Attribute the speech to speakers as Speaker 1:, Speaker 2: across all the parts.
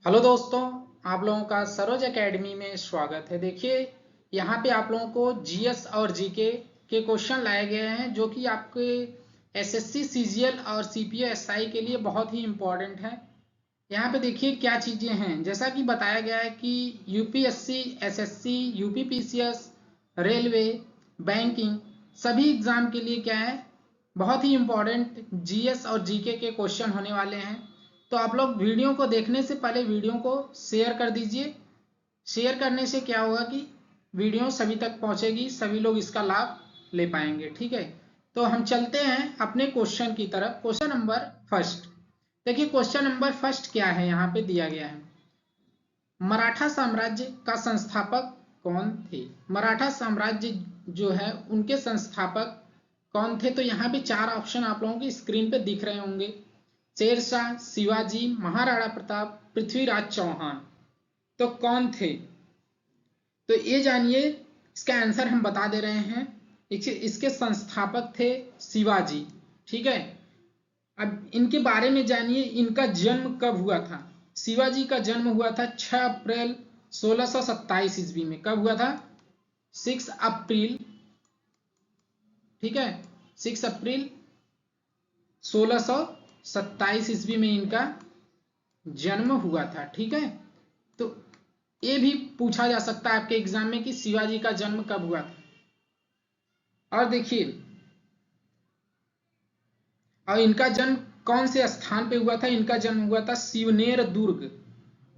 Speaker 1: Hello दोस्तों, आप लोगों का सरोज एकेडमी में स्वागत है। देखिए, यहाँ पे आप लोगों को जीएस और जीके के क्वेश्चन लाए गए हैं जो कि आपके एसएससी सीजीएल और सीपीओ एसआई के लिए बहुत ही इम्पोर्टेंट है। यहाँ पे देखिए क्या चीज़ें हैं। जैसा कि बताया गया है कि UPSC, SSC, UPPCS, railway, banking सभी एग्जाम के लिए क्या है, बहुत ही इम्पोर्टेंट जीएस और जीके के क्वेश्चन होने वाले हैं। तो आप लोग वीडियो को देखने से पहले वीडियो को शेयर कर दीजिए। शेयर करने से क्या होगा कि वीडियो सभी तक पहुंचेगी, सभी लोग इसका लाभ ले पाएंगे। ठीक है, तो हम चलते हैं अपने क्वेश्चन की तरफ। क्वेश्चन नंबर फर्स्ट देखिए, क्वेश्चन नंबर फर्स्ट क्या है, यहाँ पे दिया गया है, मराठा साम्राज्य का संस्थापक कौन थे। मराठा साम्राज्य जो है उनके संस्थापक कौन थे। तो यहाँ पे चार ऑप्शन आप लोगों की स्क्रीन पे दिख रहे होंगे। शेरशाह, शिवाजी, महाराणा प्रताप, पृथ्वीराज चौहान। तो कौन थे, तो ये जानिए। इसका आंसर हम बता दे रहे हैं। इसके संस्थापक थे शिवाजी। ठीक है, अब इनके बारे में जानिए, इनका जन्म कब हुआ था। शिवाजी का जन्म हुआ था 6 अप्रैल 1627 ईस्वी में। कब हुआ था? 6 अप्रैल। ठीक है, 6 अप्रैल 1627 ईस्वी में इनका जन्म हुआ था। ठीक है, तो ये भी पूछा जा सकता है आपके एग्जाम में कि शिवाजी का जन्म कब हुआ था। और देखिए, और इनका जन्म कौन से स्थान पे हुआ था। इनका जन्म हुआ था शिवनेर दुर्ग,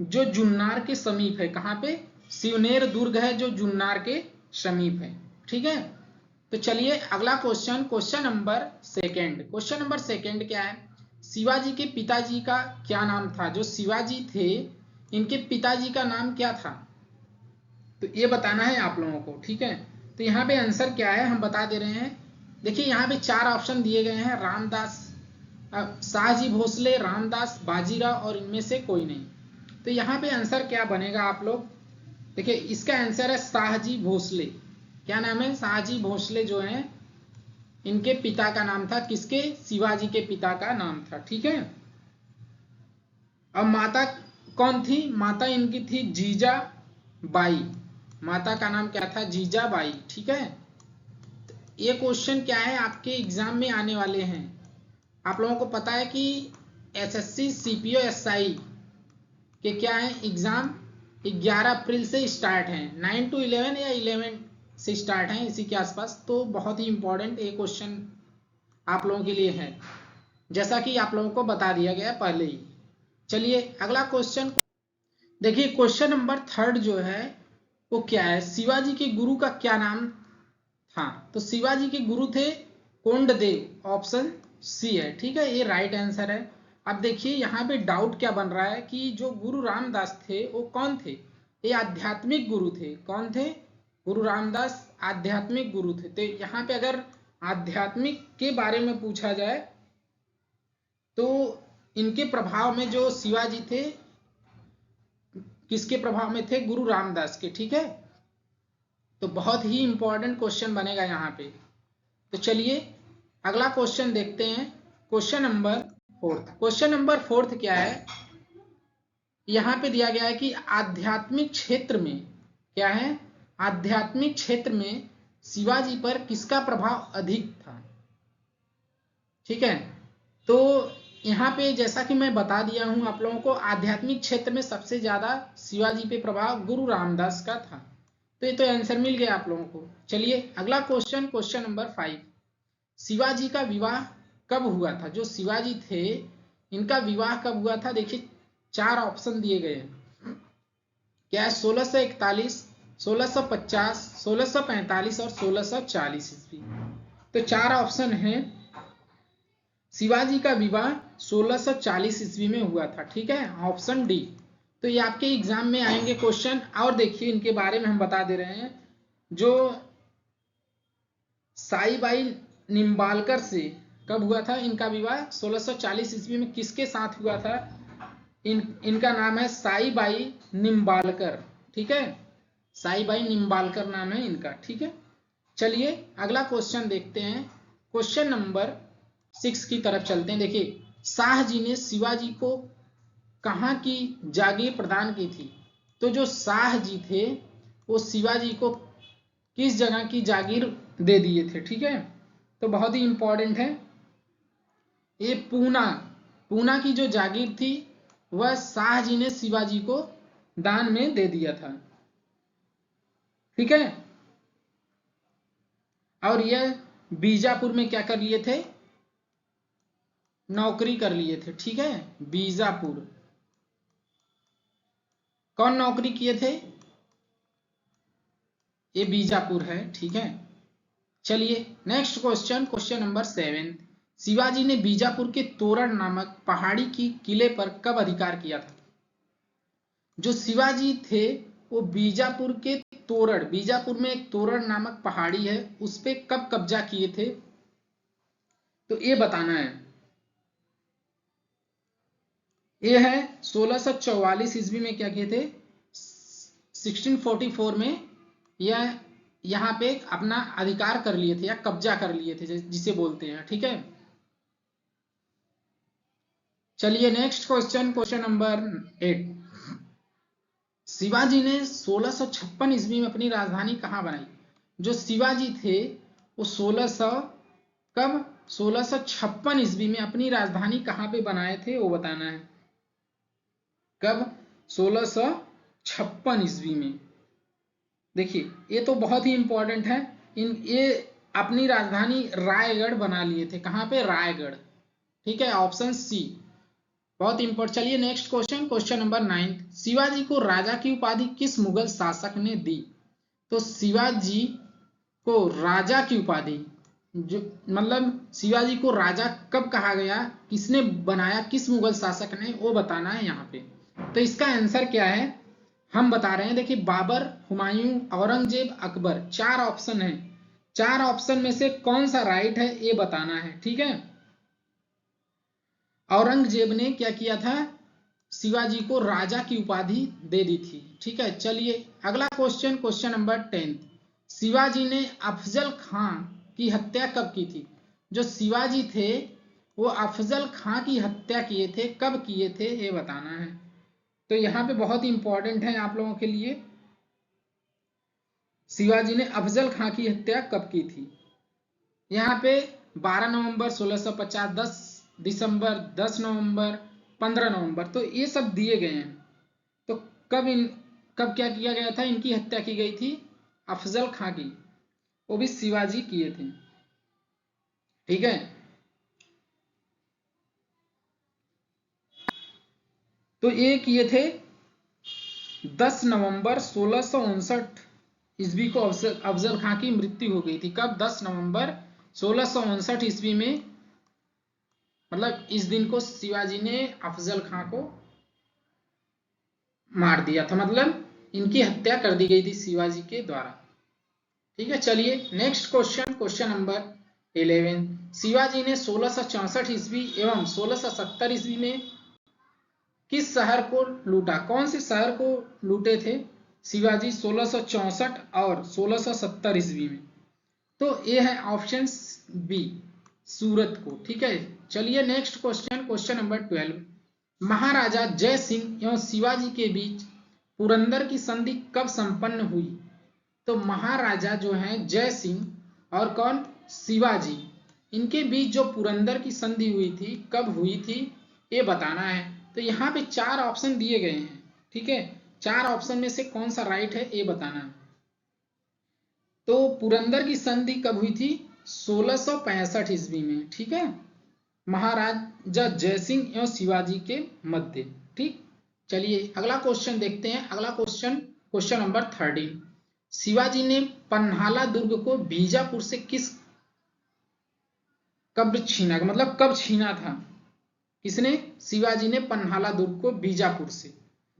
Speaker 1: जो जुन्नार के समीप है। कहाँ पे? शिवनेर दुर्ग है जो जुन्नार के समीप है। ठीक है, तो चलिए अगला question, question number second. Question number second क्या है, शिवाजी के पिताजी का क्या नाम था। जो शिवाजी थे, इनके पिताजी का नाम क्या था, तो ये बताना है आप लोगों को। ठीक है, तो यहाँ पे आंसर क्या है हम बता दे रहे हैं। देखिए, यहाँ पे चार ऑप्शन दिए गए हैं, रामदास, शाहजी भोसले, रामदास, बाजीराव और इनमें से कोई नहीं। तो यहाँ पे आंसर क्या बनेगा आप लोग देखिए, इसका आंसर है शाहजी भोसले। क्या नाम है? शाहजी भोसले जो है, इनके पिता का नाम था। किसके? शिवाजी के पिता का नाम था। ठीक है, अब माता कौन थी? माता इनकी थी जीजा बाई। माता का नाम क्या था? जीजा बाई। ठीक है, ये क्वेश्चन क्या है आपके एग्जाम में आने वाले हैं। आप लोगों को पता है कि एसएससी, सीपीओ, एसआई के क्या है एग्जाम 11 अप्रैल से स्टार्ट है। 9 to 11 या 11 से स्टार्ट है, इसी के आसपास। तो बहुत ही इंपॉर्टेंट ये क्वेश्चन आप लोगों के लिए है, जैसा कि आप लोगों को बता दिया गया पहले ही। चलिए अगला क्वेश्चन देखिए, क्वेश्चन नंबर थर्ड जो है वो क्या है, शिवाजी के गुरु का क्या नाम था। तो शिवाजी के गुरु थे कोंडदेव। ऑप्शन सी है। ठीक है, ये राइट आंसर है। अब देखिए, यहाँ पे डाउट क्या बन रहा है कि जो गुरु रामदास थे वो कौन थे। ये आध्यात्मिक गुरु थे। कौन थे? गुरु रामदास आध्यात्मिक गुरु थे। तो यहाँ पे अगर आध्यात्मिक के बारे में पूछा जाए तो इनके प्रभाव में जो शिवाजी थे, किसके प्रभाव में थे? गुरु रामदास के। ठीक है, तो बहुत ही इंपॉर्टेंट क्वेश्चन बनेगा यहाँ पे। तो चलिए अगला क्वेश्चन देखते हैं, question number fourth. Question number fourth क्या है, यहाँ पे दिया गया है कि आध्यात्मिक क्षेत्र में क्या है, आध्यात्मिक क्षेत्र में शिवाजी पर किसका प्रभाव अधिक था। ठीक है, तो यहाँ पे जैसा कि मैं बता दिया हूं आप लोगों को, आध्यात्मिक क्षेत्र में सबसे ज्यादा शिवाजी पे प्रभाव गुरु रामदास का था। तो ये तो आंसर मिल गया आप लोगों को। चलिए अगला क्वेश्चन, क्वेश्चन नंबर 5, शिवाजी का विवाह कब हुआ था। जो शिवाजी थे, इनका विवाह कब हुआ था। देखिए, चार ऑप्शन दिए गए हैं। क्या है? 1641, 1650, 1645 और 1640 ईस्वी। तो चार ऑप्शन हैं। शिवाजी का विवाह 1640 ईस्वी में हुआ था। ठीक है, ऑप्शन डी। तो ये आपके एग्जाम में आएंगे क्वेश्चन। और देखिए, इनके बारे में हम बता दे रहे हैं। जो साईबाई निम्बालकर से कब हुआ था इनका विवाह? 1640 ईस्वी में। किसके साथ हुआ था? इनका नाम है साईबाई निम्बालकर। ठीक है, साईबाई निम्बालकर नाम है इनका। ठीक है, चलिए अगला क्वेश्चन देखते हैं, क्वेश्चन नंबर 6 की तरफ चलते हैं। देखिए, शाह जी ने शिवाजी को कहाँ की जागीर प्रदान की थी? तो जो शाह जी थे वो शिवाजी को किस जगह की जागीर दे दिए थे? ठीक है, तो बहुत ही इंपॉर्टेंट है ये। पूना की जो जागीर थी वह शाह जी ने शिवाजी को दान में दे दिया था। ठीक है, और यह बीजापुर में क्या कर लिए थे? नौकरी कर लिए थे। ठीक है, बीजापुर कौन नौकरी किए थे? ये बीजापुर है। ठीक है, चलिए next question, question number 7। Shivaji ने बीजापुर के तोरण नामक पहाड़ी की किले पर कब अधिकार किया था? जो शिवाजी थे वो बीजापुर के तोरण, बीजापुर में एक तोरण नामक पहाड़ी है, उस पे कब कब्जा किए थे? तो ये बताना है। ये है 1644 ईस्वी में क्या किए थे? 1644 में यह यहाँ पे अपना अधिकार कर लिए थे या कब्जा कर लिए थे जिसे बोलते हैं। ठीक है, चलिए next question, question number 8। Shivaji ने 1656 ईस्वी में अपनी राजधानी कहाँ बनाई? जो शिवाजी थे वो 1656 ईस्वी में अपनी राजधानी कहाँ पे बनाए थे वो बताना है। कब? 1656 ईस्वी में। देखिए ये तो बहुत ही इंपॉर्टेंट है। ये अपनी राजधानी रायगढ़ बना लिए थे। कहाँ पे? रायगढ़। ठीक है, ऑप्शन सी बहुत इंपॉर्टेंट। चलिए next question, question number 9। Shivaji को राजा की उपाधि किस मुगल शासक ने दी? तो शिवाजी को राजा की उपाधि, जो मतलब शिवाजी को राजा कब कहा गया, किसने बनाया, किस मुगल शासक ने, वो बताना है यहाँ पे। तो इसका आंसर क्या है हम बता रहे हैं। देखिए बाबर, हुमायूं, औरंगजेब, अकबर, 4 ऑप्शन है। 4 ऑप्शन में से कौन सा राइट है ये बताना है। ठीक है, औरंगजेब ने क्या किया था? शिवाजी को राजा की उपाधि दे दी थी। ठीक है, चलिए अगला क्वेश्चन, क्वेश्चन नंबर 10। शिवाजी ने अफजल खां की हत्या कब की थी? जो शिवाजी थे वो अफजल खां की हत्या किए थे, कब किए थे ये बताना है। तो यहाँ पे बहुत इंपॉर्टेंट है आप लोगों के लिए, शिवाजी ने अफजल खां की हत्या कब की थी? यहाँ पे 12 नवंबर 1650, 10 दिसंबर, 10 नवंबर, 15 नवंबर, तो ये सब दिए गए हैं। तो कब क्या किया गया था? इनकी हत्या की गई थी अफजल खां की, वो भी शिवाजी किए थे। ठीक है, तो ये किए थे 10 नवंबर 1659 ईस्वी को अफजल खां की मृत्यु हो गई थी। कब? 10 नवंबर 1659 ईस्वी में, मतलब इस दिन को शिवाजी ने अफजल खां को मार दिया था, मतलब इनकी हत्या कर दी गई थी शिवाजी के द्वारा। ठीक है, चलिए next question, question number 11। Shivaji ने 1664 ईस्वी एवं 1670 ईस्वी में किस शहर को लूटा? कौन से शहर को लूटे थे शिवाजी 1664 और 1670 ईस्वी में? तो ये है ऑप्शन बी, सूरत को। ठीक है, चलिए नेक्स्ट क्वेश्चन, क्वेश्चन नंबर 12। महाराजा जय सिंह एवं शिवाजी के बीच पुरंदर की संधि कब संपन्न हुई? तो महाराजा जो हैं जय सिंह और कौन? शिवाजी, इनके बीच जो पुरंदर की संधि हुई थी कब हुई थी ये बताना है। तो यहाँ पे 4 ऑप्शन दिए गए हैं। ठीक है, 4 ऑप्शन में से कौन सा राइट है ये बताना है। तो पुरंदर की संधि कब हुई थी? 1665 ईस्वी में। ठीक है, महाराजा जयसिंह एवं शिवाजी के मध्य। ठीक, चलिए अगला क्वेश्चन देखते हैं। अगला क्वेश्चन, क्वेश्चन नंबर 13। शिवाजी ने पन्हाला दुर्ग को बीजापुर से कब छीना, मतलब कब छीना था? किसने? शिवाजी ने पन्हाला दुर्ग को बीजापुर से।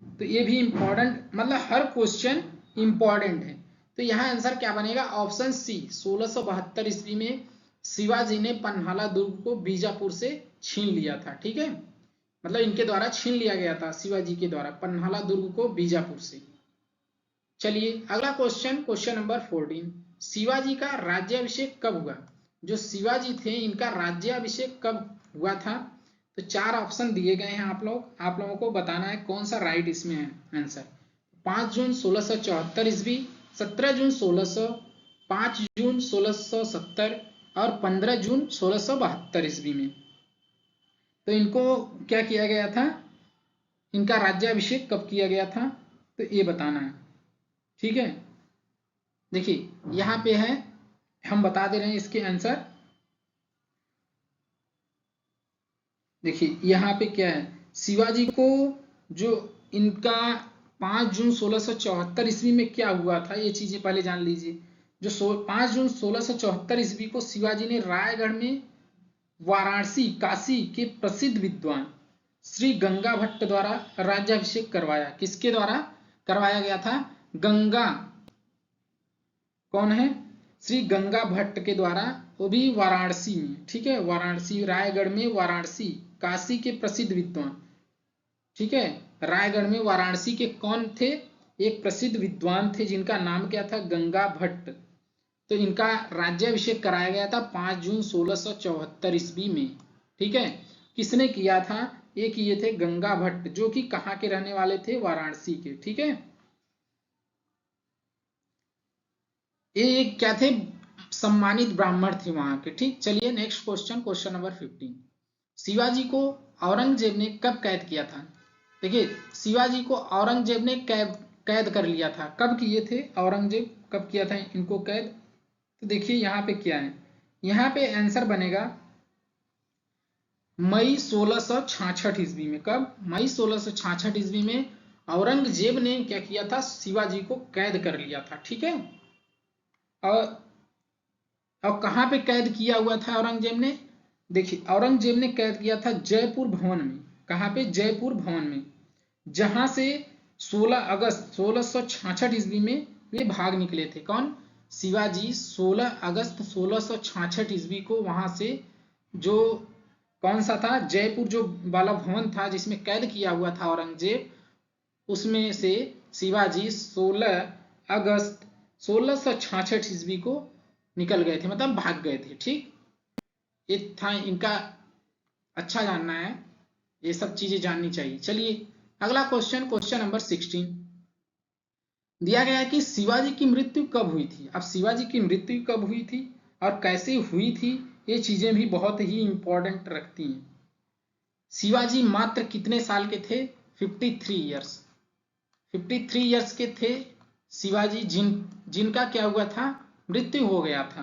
Speaker 1: तो ये भी इंपॉर्टेंट, मतलब हर क्वेश्चन इंपॉर्टेंट है। तो यहाँ आंसर क्या बनेगा? ऑप्शन सी, 1672 ईस्वी में शिवाजी ने पन्हाला दुर्ग को बीजापुर से छीन लिया था। ठीक है, मतलब इनके द्वारा छीन लिया गया था, शिवाजी के द्वारा पन्हाला दुर्ग को बीजापुर से। चलिए अगला क्वेश्चन, क्वेश्चन नंबर 14। शिवाजी का राज्याभिषेक कब हुआ? जो शिवाजी थे इनका राज्याभिषेक कब हुआ था? तो 4 ऑप्शन दिए गए हैं, आप लोगों को बताना है कौन सा राइट इसमें है आंसर। 5 जून 1674 ईस्वी, 17 जून 1600, 5 जून 1670 और 15 जून 1672 ईस्वी में। तो इनको क्या किया गया था, इनका राज्याभिषेक कब किया गया था, तो ये बताना है। ठीक है, देखिए यहाँ पे है, हम बता दे रहे हैं इसके आंसर। देखिए यहाँ पे क्या है, शिवाजी को जो इनका 5 जून 1674 ईस्वी में क्या हुआ था, ये चीजें पहले जान लीजिए। जो 5 जून 1674 ईस्वी को शिवाजी ने रायगढ़ में वाराणसी काशी के प्रसिद्ध विद्वान श्री गंगा भट्ट द्वारा राज्याभिषेक करवाया। किसके द्वारा करवाया गया था, गंगा, कौन है, श्री गंगा भट्ट के द्वारा, वो भी वाराणसी में। ठीक है, वाराणसी, रायगढ़ में वाराणसी काशी के प्रसिद्ध विद्वान। ठीक है, रायगढ़ में वाराणसी के कौन थे, एक प्रसिद्ध विद्वान थे जिनका नाम क्या था, गंगा भट्ट। तो इनका राज्याभिषेक कराया गया था 5 जून 1674 ईस्वी में। ठीक है, किसने किया था, ये किए थे गंगा भट्ट, जो कि कहाँ के रहने वाले थे, वाराणसी के। ठीक है, ये क्या थे, सम्मानित ब्राह्मण थे वहां के। ठीक, चलिए next question, question number 15। Shivaji को औरंगजेब ने कब कैद किया था। देखिए शिवाजी को औरंगजेब ने कैद कर लिया था, कब किए थे, औरंगजेब कब किया था इनको कैद। तो देखिए यहाँ पे क्या है, यहाँ पे आंसर बनेगा मई 1666 ईस्वी में। कब, मई 1666 ईस्वी में औरंगजेब ने क्या किया था, शिवाजी को कैद कर लिया था। ठीक है, और कहाँ पे कैद किया हुआ था औरंगजेब ने, देखिए औरंगजेब ने कैद किया था जयपुर भवन में। कहाँ पे, जयपुर भवन में, जहां से 16 अगस्त 1666 ईस्वी में वे भाग निकले थे। कौन, शिवाजी 16 अगस्त 1666 ईस्वी को वहां से, जो कौन सा था, जयपुर जो वाला भवन था जिसमें कैद किया हुआ था औरंगजेब, उसमें से शिवाजी 16 अगस्त 1666 ईस्वी को निकल गए थे, मतलब भाग गए थे। ठीक, ये था इनका, अच्छा जानना है, ये सब चीजें जाननी चाहिए। चलिए अगला क्वेश्चन, क्वेश्चन नंबर 16 दिया गया है कि शिवाजी की मृत्यु कब हुई थी। अब शिवाजी की मृत्यु कब हुई थी और कैसे हुई थी, ये चीजें भी बहुत ही इंपॉर्टेंट रखती हैं। शिवाजी मात्र कितने साल के थे, 53 ईयर्स, 53 ईयर्स के थे शिवाजी, जिनका क्या हुआ था, मृत्यु हो गया था।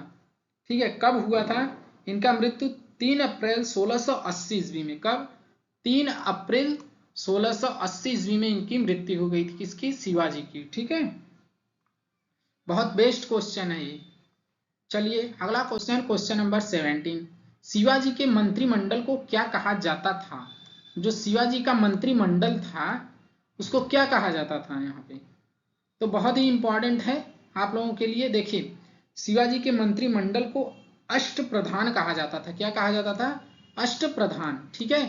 Speaker 1: ठीक है, कब हुआ था इनका मृत्यु, 3 अप्रैल 1680 ईस्वी में। कब, 3 अप्रैल 1680 ईस्वी में इनकी मृत्यु हो गई थी, किसकी, शिवाजी की। ठीक है, बहुत बेस्ट क्वेश्चन है ये। चलिए अगला क्वेश्चन, क्वेश्चन नंबर 17 शिवाजी के मंत्रिमंडल को क्या कहा जाता था। जो शिवाजी का मंत्रिमंडल था उसको क्या कहा जाता था, यहाँ पे तो बहुत ही इंपॉर्टेंट है आप लोगों के लिए। देखिए शिवाजी के मंत्रिमंडल को अष्टप्रधान कहा जाता था। क्या कहा जाता था, अष्टप्रधान। ठीक है,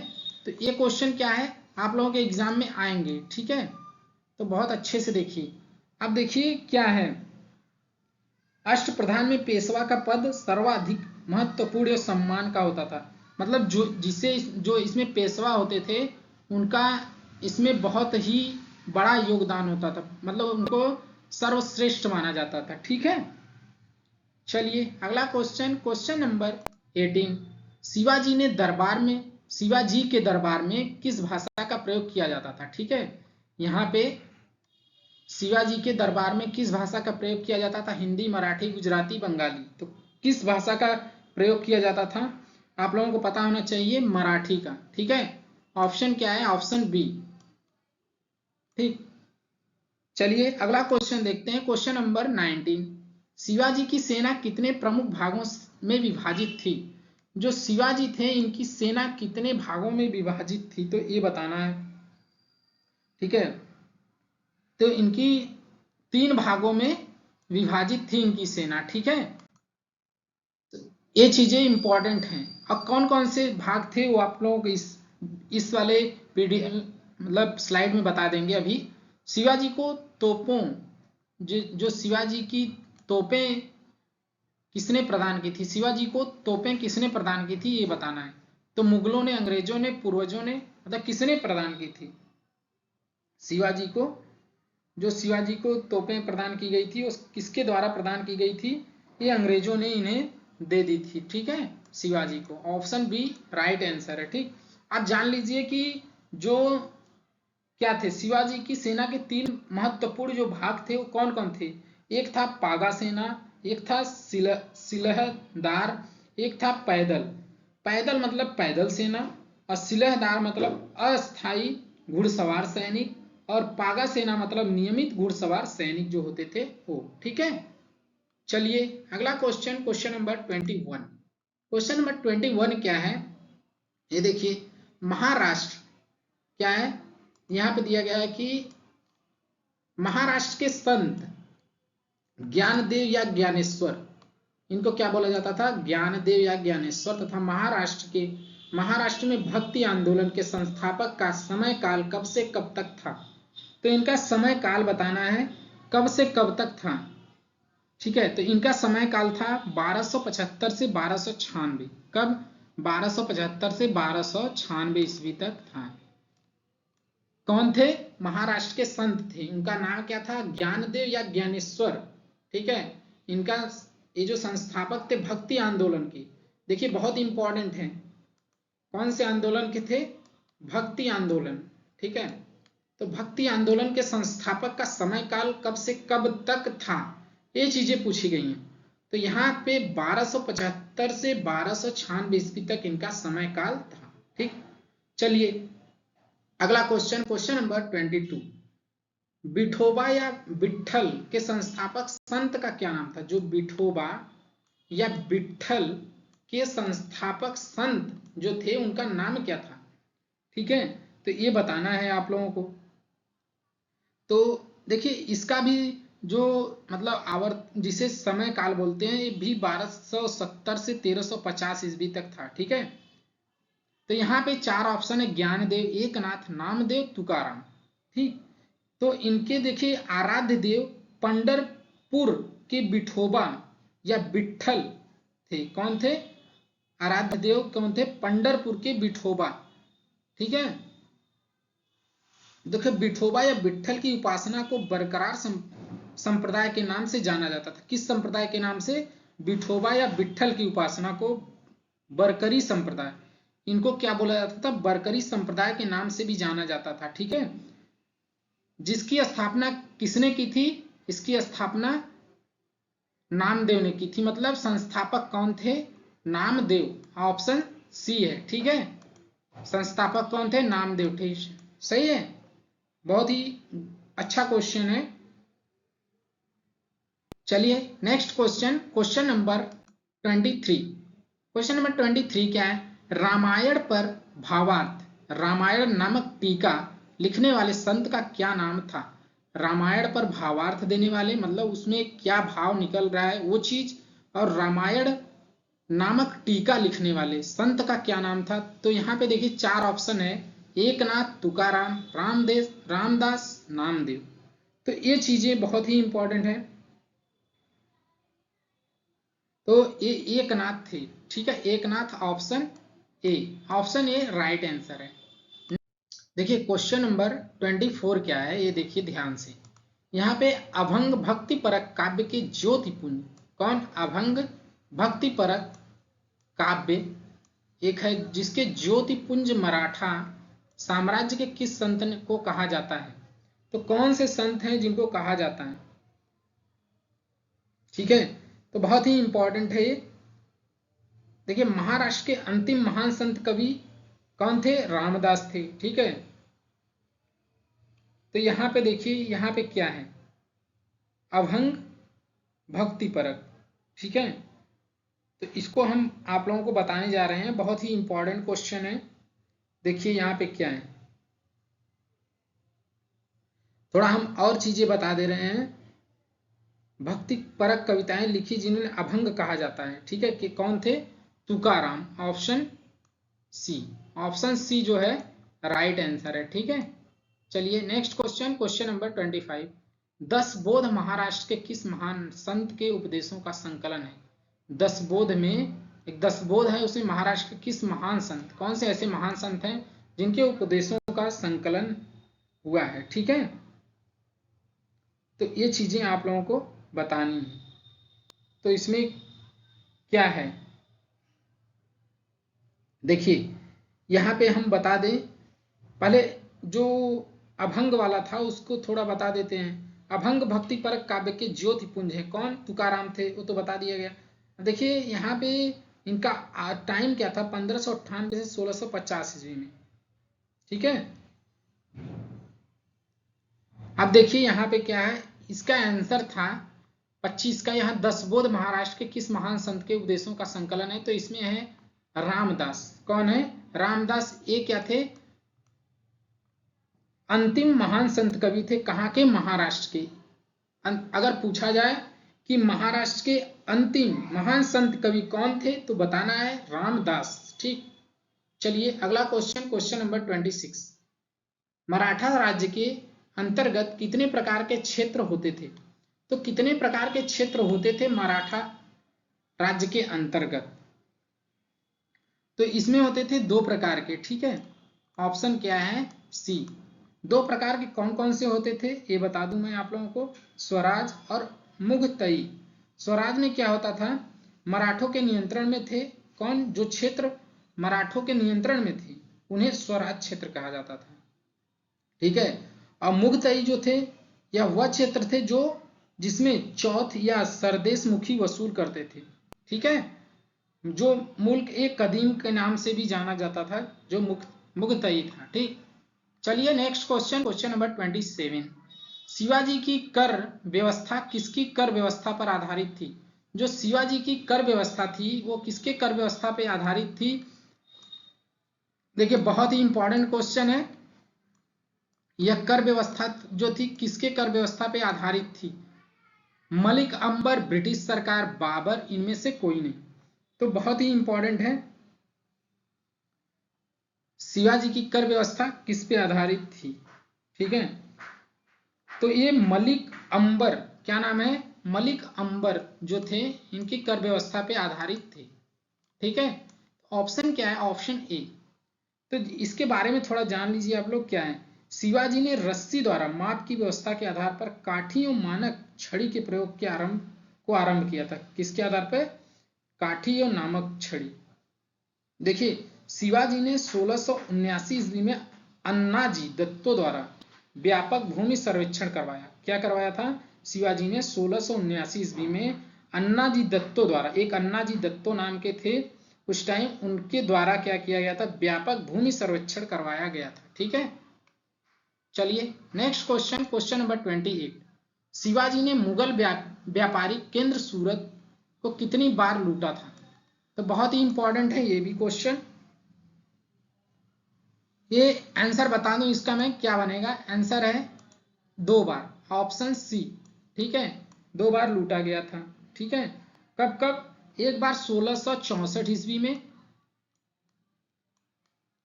Speaker 1: तो ये क्वेश्चन क्या है, आप लोगों के एग्जाम में आएंगे। ठीक है, तो बहुत अच्छे से देखिए। अब देखिए क्या है, अष्टप्रधान में पेशवा का पद सर्वाधिक महत्वपूर्ण और सम्मान का होता था। मतलब जो इसमें पेशवा होते थे उनका इसमें बहुत ही बड़ा योगदान होता था, मतलब उनको सर्वश्रेष्ठ माना जाता था। ठीक है, चलिए अगला क्वेश्चन, क्वेश्चन नंबर 18 शिवाजी के दरबार में किस भाषा का प्रयोग किया जाता था। ठीक है, यहाँ पे शिवाजी के दरबार में किस भाषा का प्रयोग किया जाता था, हिंदी, मराठी, गुजराती, बंगाली। तो किस भाषा का प्रयोग किया जाता था, आप लोगों को पता होना चाहिए, मराठी का। ठीक है, ऑप्शन क्या है, ऑप्शन बी। ठीक, चलिए अगला क्वेश्चन देखते हैं, क्वेश्चन नंबर 19 शिवाजी की सेना कितने प्रमुख भागों में विभाजित थी। जो शिवाजी थे इनकी सेना कितने भागों में विभाजित थी, तो ये बताना है। ठीक है, तो इनकी 3 भागों में विभाजित थी इनकी सेना। ठीक है, तो ये चीजें इंपॉर्टेंट हैं। अब कौन कौन से भाग थे वो आप लोगों को इस वाले पीडीएफ मतलब स्लाइड में बता देंगे अभी। शिवाजी को तोपों, जो शिवाजी की तोपें किसने प्रदान की थी, शिवाजी को तोपें किसने प्रदान की थी, ये बताना है। तो मुगलों ने, अंग्रेजों ने, पूर्वजों ने, मतलब किसने प्रदान की थी शिवाजी को? जो शिवाजी को तोपें प्रदान की गई थी, उस किसके द्वारा प्रदान की गई थी? ये अंग्रेजों ने इन्हें दे दी थी, ठीक है, शिवाजी को। ऑप्शन बी राइट आंसर है। ठीक, आप जान लीजिए कि जो क्या थे शिवाजी की सेना के 3 महत्वपूर्ण जो भाग थे वो कौन कौन थे? एक था पागा सेना, एक था सिलहदार, एक था पैदल। पैदल मतलब पैदल सेना, और सिलहदार मतलब अस्थाई घुड़सवार सैनिक, और पागा सेना मतलब नियमित घुड़सवार सैनिक जो होते थे वो। ठीक है, चलिए अगला question, question number 21। Question number 21 क्या है? ये देखिए, महाराष्ट्र क्या है? यहां पे दिया गया है कि महाराष्ट्र के संत ज्ञानदेव या ज्ञानेश्वर, इनको क्या बोला जाता था? ज्ञानदेव या ज्ञानेश्वर। तथा महाराष्ट्र में भक्ति आंदोलन के संस्थापक का समय काल कब से कब तक था? तो इनका समय काल बताना है, कब से कब तक था। ठीक है, तो इनका समय काल था 1275 से 1296। कब? 1275 से 1296 ईस्वी तक था। कौन थे? महाराष्ट्र के संत थे, उनका नाम क्या था? ज्ञानदेव या ज्ञानेश्वर। ठीक है, इनका ये जो संस्थापक थे भक्ति आंदोलन के, देखिए बहुत इंपॉर्टेंट है, कौन से आंदोलन के थे? भक्ति आंदोलन। ठीक है, तो भक्ति आंदोलन के संस्थापक का समय काल कब से कब तक था, ये चीजें पूछी गई हैं। तो यहाँ पे 1275 से 1296 ईस्वी तक इनका समय काल था। ठीक, चलिए अगला क्वेश्चन, क्वेश्चन नंबर 22। विठोबा या विट्ठल के संस्थापक संत का क्या नाम था? जो विठोबा या विट्ठल के संस्थापक संत जो थे उनका नाम क्या था? ठीक है, तो ये बताना है आप लोगों को। तो देखिए इसका भी जो मतलब आवर्त जिसे समय काल बोलते हैं, ये भी 1270 से 1350 ईस्वी तक था। ठीक है, तो यहाँ पे 4 ऑप्शन है, ज्ञानदेव, एकनाथ, नामदेव, तुकाराम। ठीक, तो इनके देखिए आराध्य देव पंढरपुर के विठोबा या विट्ठल थे। कौन थे? आराध्य देव कौन थे? पंढरपुर के विठोबा। ठीक है, देखिए विठोबा या विट्ठल की उपासना को बरकरार संप्रदाय के नाम से जाना जाता था। किस संप्रदाय के नाम से? विठोबा या विट्ठल की उपासना को बरकरी संप्रदाय, इनको क्या बोला जाता था? बरकरी संप्रदाय के नाम से भी जाना जाता था। ठीक है, जिसकी स्थापना किसने की थी? इसकी स्थापना नामदेव ने की थी। मतलब संस्थापक कौन थे? नामदेव। ऑप्शन सी है। ठीक है, संस्थापक कौन थे? नामदेव। ठीक, सही है, बहुत ही अच्छा क्वेश्चन है। चलिए next question, question number 23। Question number 23 क्या है? रामायण पर भावार्थ, रामायण नामक टीका लिखने वाले संत का क्या नाम था? रामायण पर भावार्थ देने वाले, मतलब उसमें क्या भाव निकल रहा है वो चीज, और रामायण नामक टीका लिखने वाले संत का क्या नाम था? तो यहाँ पे देखिए 4 ऑप्शन है, एकनाथ, तुकाराम, रामदास, नामदेव। तो ये चीजें बहुत ही इंपॉर्टेंट है। तो ये एकनाथ थे। ठीक है, Eknath option A, option A right answer है। देखिए क्वेश्चन नंबर 24 क्या है, ये देखिए ध्यान से। यहाँ पे अभंग भक्ति परक काव्य के ज्योतिपुंज, कौन? अभंग भक्ति परक काव्य एक है जिसके ज्योतिपुंज मराठा साम्राज्य के किस संत को कहा जाता है? तो कौन से संत हैं जिनको कहा जाता है? ठीक है, तो बहुत ही इंपॉर्टेंट है ये। देखिए महाराष्ट्र के अंतिम महान संत कवि कौन थे? रामदास थे। ठीक है, तो यहां पे देखिए, यहां पे क्या है? अभंग भक्ति परक। ठीक है, तो इसको हम आप लोगों को बताने जा रहे हैं, बहुत ही इंपॉर्टेंट क्वेश्चन है। देखिए यहां पे क्या है, थोड़ा हम और चीजें बता दे रहे हैं। भक्ति परक कविताएं लिखी जिन्हें अभंग कहा जाता है। ठीक है, कि कौन थे? Tukaram. Option C, option C जो है राइट आंसर है। ठीक है, चलिए नेक्स्ट क्वेश्चन, क्वेश्चन नंबर 25। 10 बोध महाराष्ट्र के किस महान संत के उपदेशों का संकलन है? 10 बोध में एक दसबोध है उसे महाराष्ट्र के किस महान संत, कौन से ऐसे महान संत हैं जिनके उपदेशों का संकलन हुआ है। ठीक है, तो ये चीजें आप लोगों को बतानी है। तो इसमें क्या है, देखिए यहाँ पे हम बता दें, पहले जो अभंग वाला था उसको थोड़ा बता देते हैं। अभंग भक्ति परक काव्य के ज्योतिपुंज है कौन, तुकाराम थे, वो तो बता दिया गया। देखिए यहाँ पे इनका टाइम क्या था, 1598 से 1650 ईस्वी में। ठीक है, अब देखिए यहाँ पे क्या है, इसका आंसर था 25 का। यहाँ दसबोध महाराष्ट्र के किस महान संत के उपदेशों का संकलन है, तो इसमें है रामदास। कौन है, रामदास। ये क्या थे, अंतिम महान संत कवि थे, कहाँ के, महाराष्ट्र के। अगर पूछा जाए कि महाराष्ट्र के अंतिम महान संत कवि कौन थे, तो बताना है रामदास। ठीक, चलिए अगला क्वेश्चन, क्वेश्चन नंबर 26। मराठा राज्य के अंतर्गत कितने प्रकार के क्षेत्र होते थे, तो कितने प्रकार के क्षेत्र होते थे मराठा राज्य के अंतर्गत, तो इसमें होते थे 2 प्रकार के। ठीक है, ऑप्शन क्या है, सी। 2 प्रकार के कौन कौन से होते थे ये बता दूं मैं आप लोगों को, स्वराज और मुगतई। स्वराज में क्या होता था, मराठों के नियंत्रण में थे कौन, जो क्षेत्र मराठों के नियंत्रण में थे उन्हें स्वराज क्षेत्र कहा जाता था। ठीक है, और मुगतई जो थे या वह क्षेत्र थे जो जिसमें चौथ या सरदेश मुखी वसूल करते थे। ठीक है, जो मुल्क एक कदीम के नाम से भी जाना जाता था, जो मुगतई था। ठीक, चलिए next question, question number 27। Shivaji की कर व्यवस्था किसकी कर व्यवस्था पर आधारित थी, जो शिवाजी की कर व्यवस्था थी वो किसके कर व्यवस्था पे आधारित थी। देखिए बहुत ही इंपॉर्टेंट क्वेश्चन है, यह कर व्यवस्था जो थी किसके कर व्यवस्था पे आधारित थी, मलिक अंबर, ब्रिटिश सरकार, बाबर, इनमें से कोई नहीं। तो बहुत ही इंपॉर्टेंट है, शिवाजी की कर व्यवस्था किस पे आधारित थी। ठीक है, तो ये मलिक अंबर, क्या नाम है, मलिक अंबर जो थे इनकी कर व्यवस्था पे आधारित थे। ठीक है, ऑप्शन क्या है, ऑप्शन ए। तो इसके बारे में थोड़ा जान लीजिए आप लोग, क्या है, शिवाजी ने रस्सी द्वारा माप की व्यवस्था के आधार पर काठी और मानक छड़ी के प्रयोग के आरंभ किया था। किसके आधार पर, काठी और नामक छड़ी। देखिए शिवाजी ने 1679 ईस्वी में अन्नाजी दत्तो द्वारा व्यापक भूमि सर्वेक्षण करवाया। क्या करवाया था, शिवाजी ने 1679 ईस्वी में अन्नाजी दत्तो द्वारा, एक अन्नाजी दत्तो नाम के थे उस टाइम, उनके द्वारा क्या किया गया था, व्यापक भूमि सर्वेक्षण करवाया गया था। ठीक है, चलिए next question, question number 28। Shivaji ने मुगल व्यापारिक केंद्र सूरत को कितनी बार लूटा था, तो बहुत ही इंपॉर्टेंट है ये भी क्वेश्चन। ये आंसर बता दूं इसका मैं, क्या बनेगा, आंसर है 2 बार, ऑप्शन सी। ठीक है, 2 बार लूटा गया था। ठीक है, कब कब, एक बार 1664 ईस्वी में,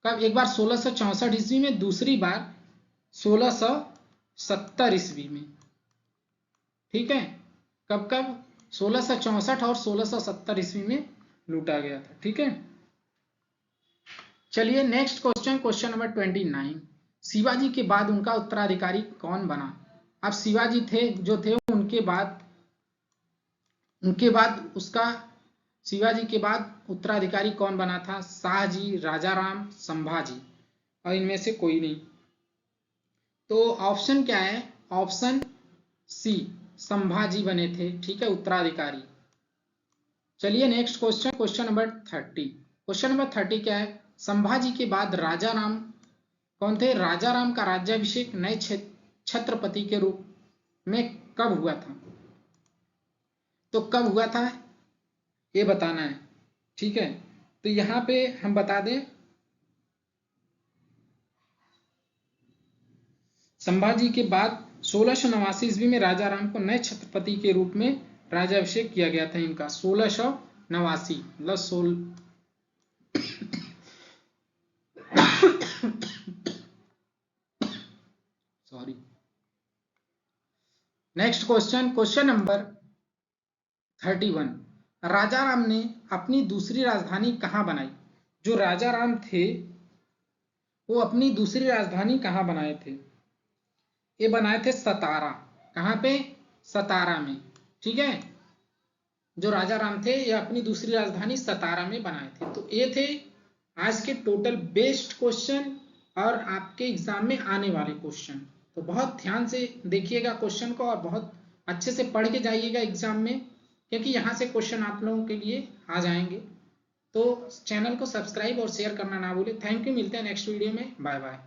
Speaker 1: कब, एक बार 1664 ईस्वी में, दूसरी बार 1670 ईस्वी में। ठीक है, कब कब, 1664 और 1670 ईस्वी में लूटा गया था। ठीक है, चलिए next question, question number 29। Shivaji के बाद उनका उत्तराधिकारी कौन बना। अब शिवाजी थे जो थे उनके बाद उसका, शिवाजी के बाद उत्तराधिकारी कौन बना था, शाहजी, राजाराम, संभाजी, और इनमें से कोई नहीं। तो ऑप्शन क्या है, ऑप्शन सी, संभाजी बने थे। ठीक है, उत्तराधिकारी। चलिए next question, question number 30। Question number 30 क्या है, संभाजी के बाद राजाराम कौन थे, राजाराम का राज्याभिषेक नए छत्रपति के रूप में कब हुआ था, तो कब हुआ था ये बताना है। ठीक है, तो यहां पे हम बता दें, संभाजी के बाद 1689 ईस्वी में राजाराम को नए छत्रपति के रूप में राज्याभिषेक किया गया था इनका, 1689 मतलब sorry. Next question, question number 31। राजा राम ने अपनी दूसरी राजधानी कहाँ बनाई? जो राजा राम थे वो अपनी दूसरी राजधानी कहाँ बनाए थे? ये बनाए थे सतारा। कहाँ पे? सतारा में। ठीक है, जो राजा राम थे ये अपनी दूसरी राजधानी सतारा में बनाए थे। तो ये थे आज के टोटल बेस्ट क्वेश्चन और आपके एग्जाम में आने वाले क्वेश्चन। तो बहुत ध्यान से देखिएगा क्वेश्चन को और बहुत अच्छे से पढ़ के जाइएगा एग्जाम में, क्योंकि यहाँ से क्वेश्चन आप लोगों के लिए आ जाएंगे। तो चैनल को सब्सक्राइब और शेयर करना ना भूलें। थैंक यू, मिलते हैं नेक्स्ट वीडियो में। Bye bye.